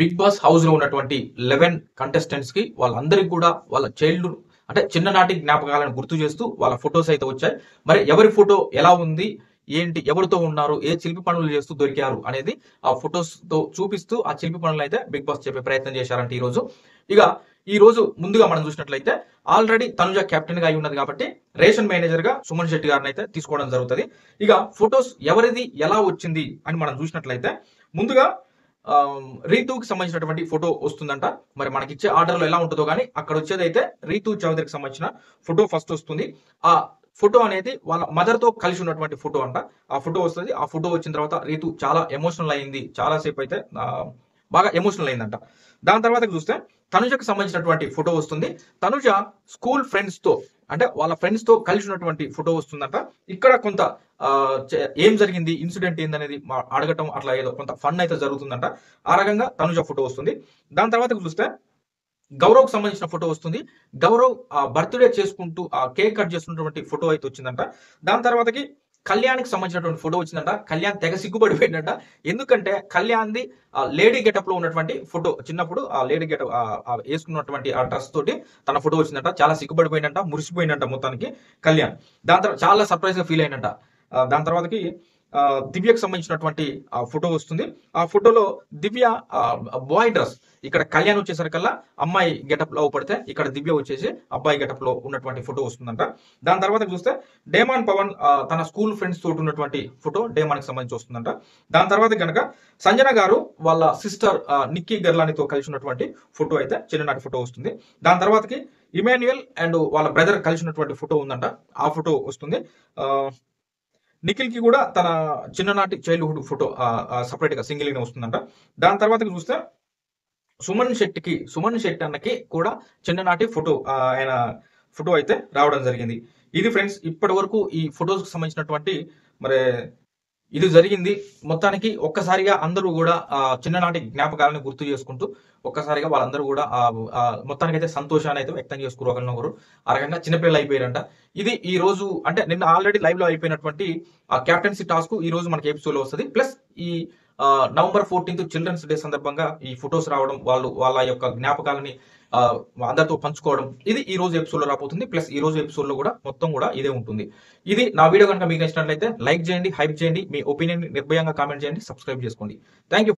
Big boss house లో ఉన్నటువంటి 11 contestants కి వాళ్ళందరికీ కూడా వాళ్ళ చైల్డ్ అంటే చిన్ననాటి జ్ఞాపకాలను గుర్తు చేస్తూ వాళ్ళ ఫొటోస్ అయితే వచ్చాయి. మరి ఎవరి ఫోటో ఎలా ఉంది, ఏంటి, ఎవరితో ఉన్నారు, ఏ చిలిపి పనులు చేస్తూ దొరికారు అనేది ఆ ఫొటోస్ తో చూపిస్తూ ఆ చిలిపి పనులు అయితే బిగ్ బాస్ చెప్పే ప్రయత్నం చేశారంటే ఇక ఈ రోజు ముందుగా మనం చూసినట్లయితే ఆల్రెడీ తనుజ కెప్టెన్ గా అయి ఉన్నది కాబట్టి రేషన్ మేనేజర్ గా సుమన్ శెట్టి గారిని అయితే తీసుకోవడం జరుగుతుంది. ఇక ఫొటోస్ ఎవరిది ఎలా వచ్చింది అని మనం చూసినట్లయితే ముందుగా రీతూకి సంబంధించినటువంటి ఫోటో వస్తుందంట. మరి మనకిచ్చే ఆర్డర్ లో ఎలా ఉంటుందో కానీ అక్కడ వచ్చేది అయితే రీతూ చౌదరికి సంబంధించిన ఫోటో ఫస్ట్ వస్తుంది. ఆ ఫోటో అనేది వాళ్ళ మదర్ తో కలిసి ఉన్నటువంటి ఫోటో అంట. ఆ ఫోటో వస్తుంది. ఆ ఫోటో వచ్చిన తర్వాత రీతు చాలా ఎమోషనల్ అయింది. చాలా సేపు అయితే బాగా ఎమోషనల్ అయిందంట. దాని తర్వాత చూస్తే తనుజకు సంబంధించినటువంటి ఫోటో వస్తుంది. తనుజ స్కూల్ ఫ్రెండ్స్ తో అంటే వాళ్ళ ఫ్రెండ్స్ తో కలిసి ఉన్నటువంటి ఫోటో వస్తుందంట. ఇక్కడ కొంత ఏం జరిగింది, ఇన్సిడెంట్ ఏందనేది అడగటం అట్లా ఏదో కొంత ఫన్ అయితే జరుగుతుందంట. ఆ రకంగా తనుజ ఫోటో వస్తుంది. దాని తర్వాత చూస్తే గౌరవ్ సంబంధించిన ఫోటో వస్తుంది. గౌరవ్ బర్త్డే చేసుకుంటూ ఆ కేక్ కట్ చేస్తున్నటువంటి ఫోటో అయితే వచ్చిందంట. దాని తర్వాతకి కళ్యాణ్కి సంబంధించినటువంటి ఫోటో వచ్చిందంట. కళ్యాణ్ తెగ సిగ్గుపడిపోయిందంట. ఎందుకంటే కళ్యాణ్ది లేడీ గెటప్ లో ఉన్నటువంటి ఫోటో, చిన్నప్పుడు ఆ లేడీ గెటప్ వేసుకున్నటువంటి ఆ డ్రెస్ తోటి తన ఫోటో వచ్చిందంట. చాలా సిగ్గుపడిపోయిందంట, మురిసిపోయిందంట మొత్తానికి కళ్యాణ్. దాని తర్వాత చాలా సర్ప్రైజ్ గా ఫీల్ అయినంట. దాని తర్వాతకి దివ్యకు సంబంధించినటువంటి ఆ ఫోటో వస్తుంది. ఆ ఫోటోలో దివ్య బాయ్ డ్రెస్, ఇక్కడ కళ్యాణ్ వచ్చేసరికల్లా అమ్మాయి గెటప్ లో పడితే ఇక్కడ దివ్య వచ్చేసి అబ్బాయి గెటప్ లో ఉన్నటువంటి ఫోటో వస్తుందంట. దాని తర్వాత చూస్తే డేమాన్ పవన్ తన స్కూల్ ఫ్రెండ్స్ తోటి ఉన్నటువంటి ఫోటో డేమాన్ కి సంబంధించి వస్తుందంట. దాని తర్వాత కనుక సంజన గారు వాళ్ళ సిస్టర్ నిక్కీ గర్లానితో కలిసి ఉన్నటువంటి ఫోటో అయితే చిన్ననాటి ఫోటో వస్తుంది. దాని తర్వాతకి ఇమాన్యుయల్ అండ్ వాళ్ళ బ్రదర్ కలిసి ఉన్నటువంటి ఫోటో ఉందంట. ఆ ఫోటో వస్తుంది. నిఖిల్ కి కూడా తన చిన్ననాటి చైల్డ్హుడ్ ఫోటో సపరేట్ గా సింగిల్ గా వస్తుందంట. దాని తర్వాత చూస్తే సుమన్ శెట్టి అన్నకి కూడా చిన్ననాటి ఫోటో ఆయన ఫోటో అయితే రావడం జరిగింది. ఇది ఫ్రెండ్స్ ఇప్పటి వరకు ఈ ఫొటోస్ కి సంబంధించినటువంటి మరి ఇది జరిగింది. మొత్తానికి ఒక్కసారిగా అందరూ కూడా చిన్ననాటి జ్ఞాపకాలను గుర్తు చేసుకుంటూ ఒక్కసారిగా వాళ్ళందరూ కూడా మొత్తానికి అయితే సంతోషాన్ని అయితే వ్యక్తం చేసుకోగలిగినారు. ఆ రకంగా చిన్నపిల్లలు అయిపోయారంట. ఇది ఈ రోజు అంటే నిన్న ఆల్రెడీ లైవ్ లో అయిపోయినటువంటి క్యాప్టెన్సీ టాస్క్ ఈ రోజు మనకి ఎపిసోడ్ లో వస్తుంది. ప్లస్ ఈ నవంబర్ 14th చిల్డ్రన్స్ డే సందర్భంగా ఈ ఫొటోస్ రావడం, వాళ్ళ యొక్క జ్ఞాపకాలని అందరితో పంచుకోవడం, ఇది ఈ రోజు ఎపిసోడ్ లో రాబోతుంది. ప్లస్ ఈ రోజు ఎపిసోడ్ లో కూడా మొత్తం కూడా ఇదే ఉంటుంది. ఇది నా వీడియో కనుక మీకు నచ్చినట్లయితే లైక్ చేయండి, హైప్ చేయండి, మీ ఒపీనియన్ నిర్భయంగా కామెంట్ చేయండి, సబ్స్క్రైబ్ చేసుకోండి. Thank you.